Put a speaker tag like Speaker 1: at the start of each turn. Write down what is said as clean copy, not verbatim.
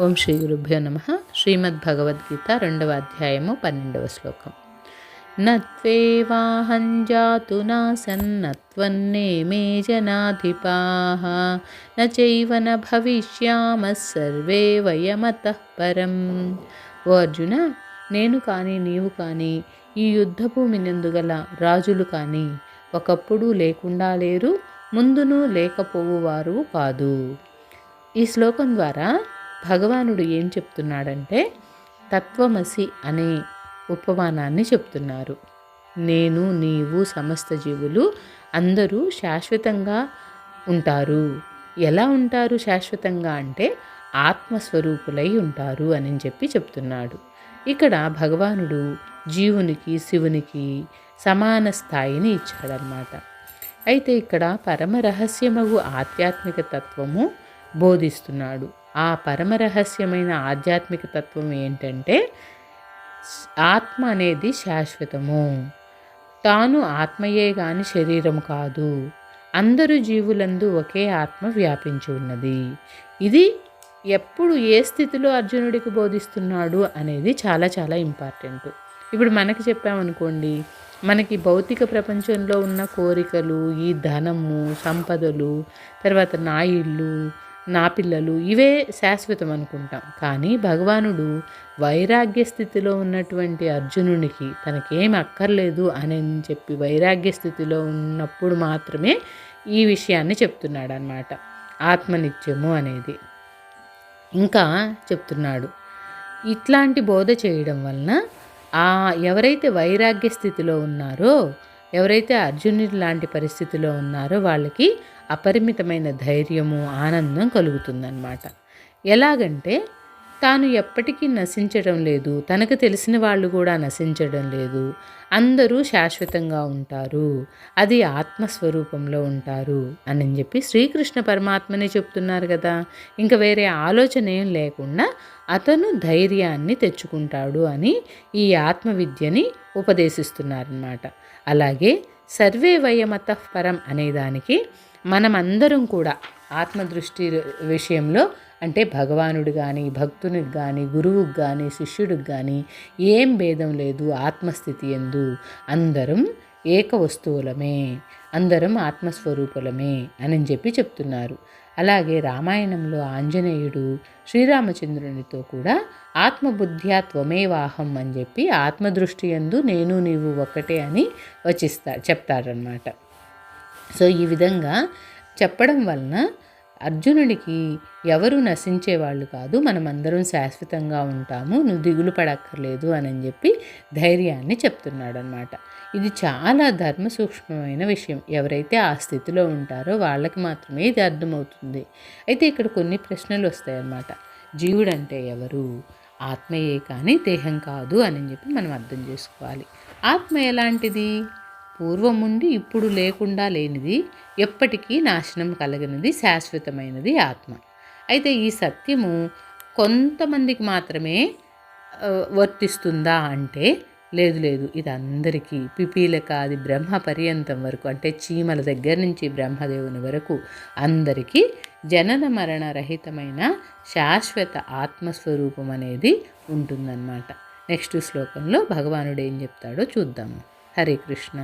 Speaker 1: ఓం శ్రీ గురుభ్యో నమః. శ్రీమద్భగవద్గీత 2వ అధ్యాయము 12వ శ్లోకం. నత్వేవాహం జాతు నాసన్నత్వన్నేమే జనాధిపాః నచైవ న భవిష్యామః సర్వే వయమతః పరం. ఓ అర్జున, నేను కానీ నీవు కానీ ఈ యుద్ధభూమినందు గల రాజులు కానీ ఒకప్పుడు లేకుండా లేరు, ముందును లేకపోవువారు కాదు. ఈ శ్లోకం ద్వారా భగవానుడు ఏం చెప్తున్నాడంటే తత్వమసి అనే ఉపమానాన్ని చెప్తున్నారు. నేను, నీవు, సమస్త జీవులు అందరూ శాశ్వతంగా ఉంటారు. ఎలా ఉంటారు శాశ్వతంగా అంటే ఆత్మస్వరూపులై ఉంటారు అని చెప్పి చెప్తున్నాడు. ఇక్కడ భగవానుడు జీవునికి శివునికి సమాన స్థాయిని ఇచ్చాడనమాట. అయితే ఇక్కడ పరమరహస్యమగు ఆధ్యాత్మిక తత్వము బోధిస్తున్నాడు. ఆ పరమరహస్యమైన ఆధ్యాత్మిక తత్వం ఏంటంటే ఆత్మ అనేది శాశ్వతము, తాను ఆత్మయే గాని శరీరం కాదు, అందరు జీవులందు ఒకే ఆత్మ వ్యాపించి ఉన్నది. ఇది ఎప్పుడు ఏ స్థితిలో అర్జునుడికి బోధిస్తున్నాడు అనేది చాలా చాలా ఇంపార్టెంట్. ఇప్పుడు మనకి చెప్పామనుకోండి, మనకి భౌతిక ప్రపంచంలో ఉన్న కోరికలు, ఈ ధనము, సంపదలు, తర్వాత నా ఇల్లు, నా పిల్లలు, ఇవే శాశ్వతం అనుకుంటాం. కానీ భగవానుడు వైరాగ్య స్థితిలో ఉన్నటువంటి అర్జునునికి తనకేం అక్కర్లేదు అని చెప్పి వైరాగ్య స్థితిలో ఉన్నప్పుడు మాత్రమే ఈ విషయాన్ని చెప్తున్నాడు అన్నమాట. ఆత్మనిత్యము అనేది ఇంకా చెప్తున్నాడు. ఇట్లాంటి బోధ చేయడం వలన ఎవరైతే వైరాగ్య స్థితిలో ఉన్నారో, ఎవరైతే అర్జునుడి లాంటి పరిస్థితిలో ఉన్నారో వాళ్ళకి అపరిమితమైన ధైర్యము, ఆనందం కలుగుతుందన్నమాట. ఎలాగంటే తాను ఎప్పటికీ నశించడం లేదు, తనకు తెలిసిన వాళ్ళు కూడా నశించడం లేదు, అందరూ శాశ్వతంగా ఉంటారు, అది ఆత్మస్వరూపంలో ఉంటారు అని చెప్పి శ్రీకృష్ణ పరమాత్మనే చెప్తున్నారు కదా. ఇంకా వేరే ఆలోచన ఏం లేకుండా అతను ధైర్యాన్ని తెచ్చుకుంటాడు అని ఈ ఆత్మవిద్యని ఉపదేశిస్తున్నారన్నమాట. అలాగే సర్వే వయమతః పరం అనేదానికి మనమందరం కూడా ఆత్మదృష్టి విషయంలో అంటే భగవానుడు కానీ, భక్తునికి కానీ, గురువుకి కానీ, శిష్యుడికి కానీ ఏం భేదం లేదు. ఆత్మస్థితి యందు అందరం ఏక వస్తువులమే, అందరం ఆత్మస్వరూపులమే అని చెప్పి చెప్తున్నారు. అలాగే రామాయణంలో ఆంజనేయుడు శ్రీరామచంద్రునితో కూడా ఆత్మబుద్ధ్యా త్వమేవాహం అని చెప్పి ఆత్మదృష్టి యందు నేను నీవు ఒక్కటే అని చెప్తాడనమాట. సో ఈ విధంగా చెప్పడం వలన అర్జునుడికి ఎవరు నశించేవాళ్ళు కాదు, మనమందరం శాశ్వతంగా ఉంటాము, నువ్వు దిగులు పడక్కర్లేదు అని చెప్పి ధైర్యాన్ని చెప్తున్నాడు అనమాట. ఇది చాలా ధర్మ సూక్ష్మమైన విషయం. ఎవరైతే ఆ స్థితిలో ఉంటారో వాళ్ళకి మాత్రమే ఇది అర్థమవుతుంది. అయితే ఇక్కడ కొన్ని ప్రశ్నలు వస్తాయన్నమాట. జీవుడంటే ఎవరు? ఆత్మయే కానీ దేహం కాదు అని చెప్పి మనం అర్థం చేసుకోవాలి. ఆత్మ ఎలాంటిది? పూర్వం ఉండి ఇప్పుడు లేకుండా లేనిది, ఎప్పటికీ నాశనం కలగనిది, శాశ్వతమైనది ఆత్మ. అయితే ఈ సత్యము కొంతమందికి మాత్రమే వర్తిస్తుందా అంటే లేదు, ఇది అందరికీ, పిపీలక అది బ్రహ్మ పర్యంతం వరకు, అంటే చీమల దగ్గర నుంచి బ్రహ్మదేవుని వరకు అందరికీ జనన మరణ రహితమైన శాశ్వత ఆత్మస్వరూపం అనేది ఉంటుందన్నమాట. నెక్స్ట్ శ్లోకంలో భగవానుడు ఏం చెప్తాడో చూద్దాము. హరే కృష్ణ.